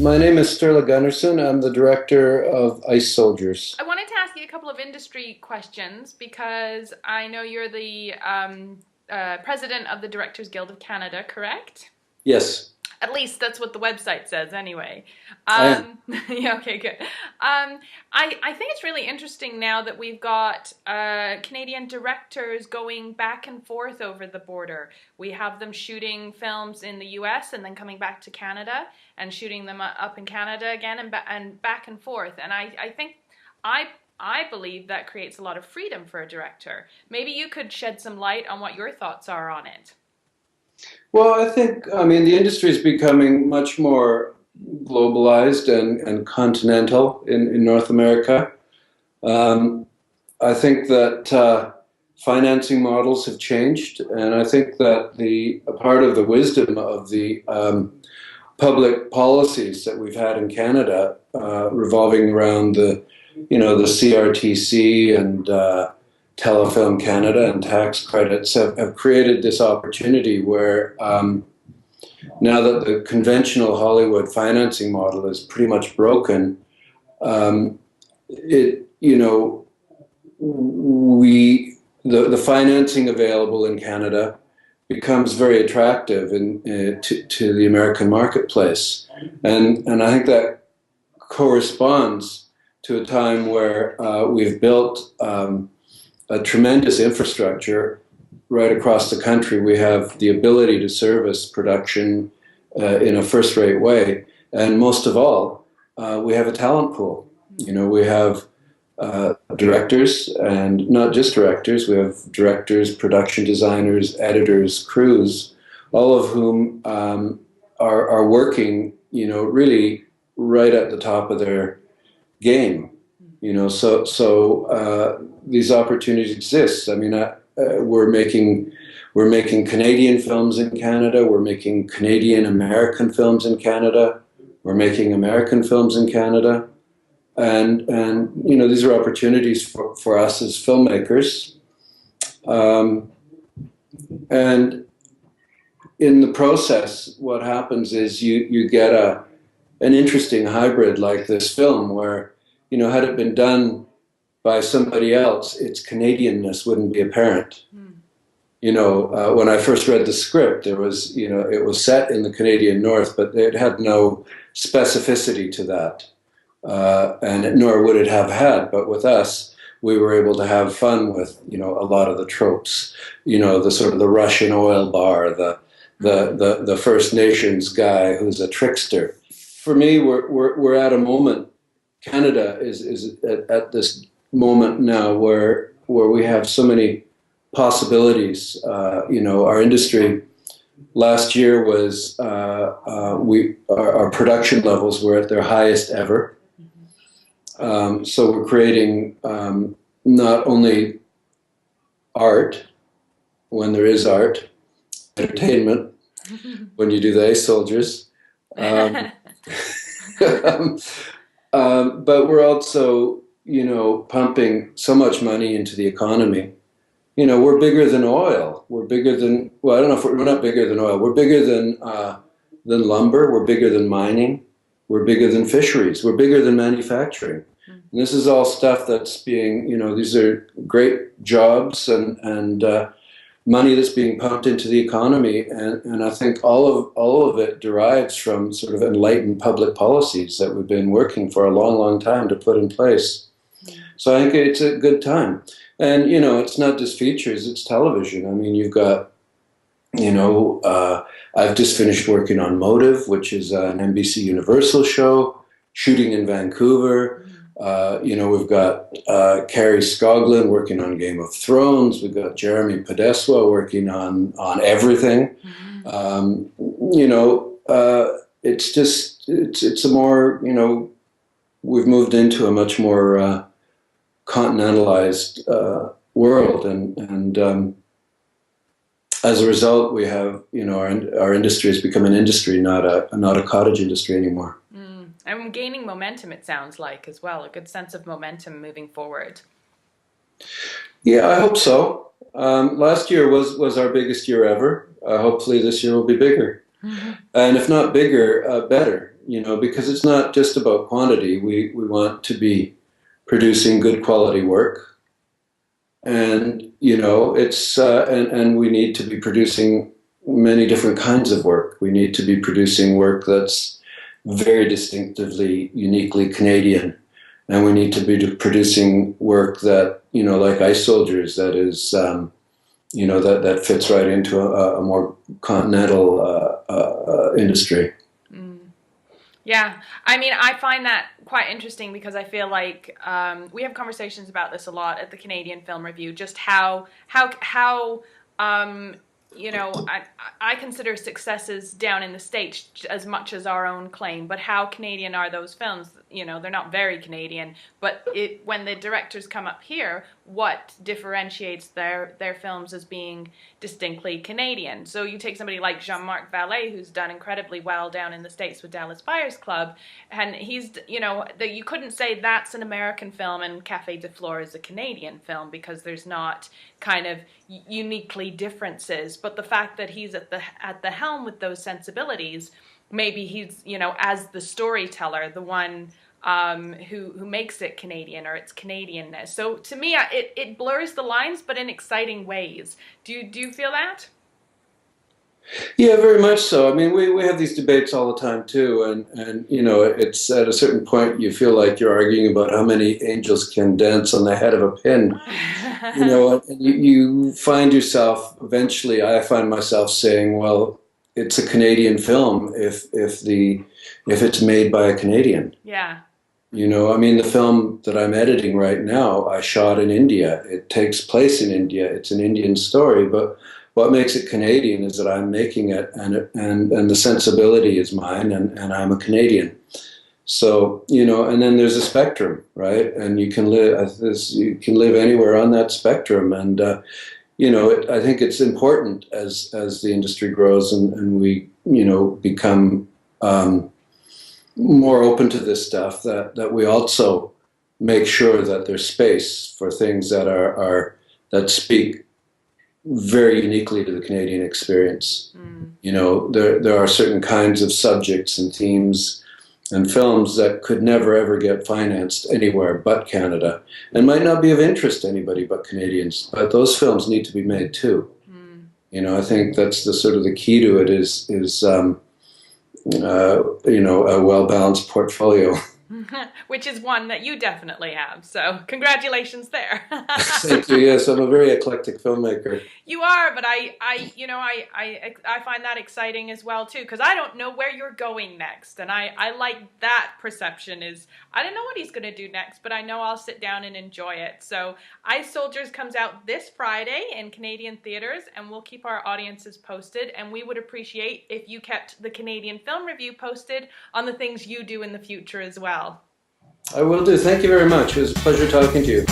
My name is STURLA GUNNARSSON. I'm the director of Ice Soldiers. I wanted to ask you a couple of industry questions because I know you're the president of the Directors Guild of Canada, correct? Yes, At least that's what the website says, anyway. I am. Yeah, okay, good. I think it's really interesting now that we've got Canadian directors going back and forth over the border. We have them shooting films in the US and then coming back to Canada and shooting them up in Canada again and back and forth. And I think I I believe that creates a lot of freedom for a director. Maybe you could shed some light on what your thoughts are on it. Well, I mean, the industry is becoming much more globalized and continental in North America. Um, I think that financing models have changed, and I think that a part of the wisdom of the public policies that we've had in Canada, revolving around the CRTC and Telefilm Canada and tax credits have created this opportunity where now that the conventional Hollywood financing model is pretty much broken, it you know we the financing available in Canada becomes very attractive to the American marketplace, and I think that corresponds to a time where we've built a tremendous infrastructure right across the country. We have the ability to service production in a first-rate way, and most of all, we have a talent pool. We have directors, and not just directors. We have directors, production designers, editors, crews, all of whom are working, really right at the top of their game. So these opportunities exist. I mean, we're making Canadian films in Canada. We're making Canadian American films in Canada. We're making American films in Canada, and these are opportunities for us as filmmakers. And in the process, what happens is you get an interesting hybrid like this film where, had it been done by somebody else, its Canadianness wouldn't be apparent. When I first read the script, it was set in the Canadian North, but it had no specificity to that, and nor would it have had. But with us, we were able to have fun with, a lot of the tropes, the sort of the Russian oil bar, the First Nations guy who's a trickster. For me, we're at a moment. Canada is at this moment now where we have so many possibilities. Our industry last year was our production levels were at their highest ever. So we're creating not only art when there is art, entertainment when you do the Ace Soldiers. But we're also, pumping so much money into the economy. We're bigger than oil. We're bigger than, well, I don't know if we're not bigger than oil. We're bigger than lumber. We're bigger than mining. We're bigger than fisheries. We're bigger than manufacturing. And this is all stuff that's being, these are great jobs and money that's being pumped into the economy, and I think all of it derives from sort of enlightened public policies that we've been working for a long, long time to put in place. So I think it's a good time, and it's not just features; it's television. I mean, you've got, I've just finished working on Motive, which is an NBC Universal show, shooting in Vancouver. We've got Carrie Scoglin working on Game of Thrones. We've got Jeremy Podeswa working on everything. It's a more, we've moved into a much more continentalized world, and as a result, we have, our industry has become an industry, not a cottage industry anymore. And gaining momentum, it sounds like, as well, a good sense of momentum moving forward. Yeah, I hope so. Last year was our biggest year ever. Hopefully this year will be bigger. And if not bigger, better. because it's not just about quantity. We want to be producing good quality work, and and we need to be producing many different kinds of work. We need to be producing work that's very distinctively, uniquely Canadian, and we need to be producing work that, like Ice Soldiers, that is, that fits right into a more continental industry. Yeah, I mean, I find that quite interesting because I feel like we have conversations about this a lot at the Canadian Film Review, just how I consider successes down in the States as much as our own claim, but how Canadian are those films? They're not very Canadian, but when the directors come up here, what differentiates their films as being distinctly Canadian? So you take somebody like Jean-Marc Vallée, who's done incredibly well down in the States with Dallas Buyers Club, and he's, you couldn't say that's an American film and Café de Flore is a Canadian film because there's not kind of uniquely differences, but the fact that he's at the helm with those sensibilities, maybe he's, as the storyteller, the one who makes it Canadian, or its Canadianness. So to me, it blurs the lines, but in exciting ways. Do you feel that? Yeah, very much so. I mean, we have these debates all the time too, and it's at a certain point you feel like you're arguing about how many angels can dance on the head of a pin. And you find yourself eventually. I find myself saying, well, it's a Canadian film if it's made by a Canadian. Yeah. I mean, the film that I'm editing right now, I shot in India. It takes place in India. It's an Indian story, but what makes it Canadian is that I'm making it, and the sensibility is mine, and I'm a Canadian. So, and then there's a spectrum, right? And you can live anywhere on that spectrum, and I think it's important as the industry grows and we become more open to this stuff, that we also make sure that there's space for things that speak very uniquely to the Canadian experience. There are certain kinds of subjects and themes and films that could never ever get financed anywhere but Canada, and might not be of interest to anybody but Canadians. But those films need to be made too. I think that's the sort of the key to it is a well-balanced portfolio. Which is one that you definitely have. So congratulations there. Thank you. Yes, I'm a very eclectic filmmaker. You are, but I find that exciting as well too, because I don't know where you're going next, and I like that perception. Is I don't know what he's going to do next, but I know I'll sit down and enjoy it. So Ice Soldiers comes out this Friday in Canadian theaters, and we'll keep our audiences posted, and we would appreciate if you kept the Canadian Film Review posted on the things you do in the future as well. I will do. Thank you very much. It was a pleasure talking to you.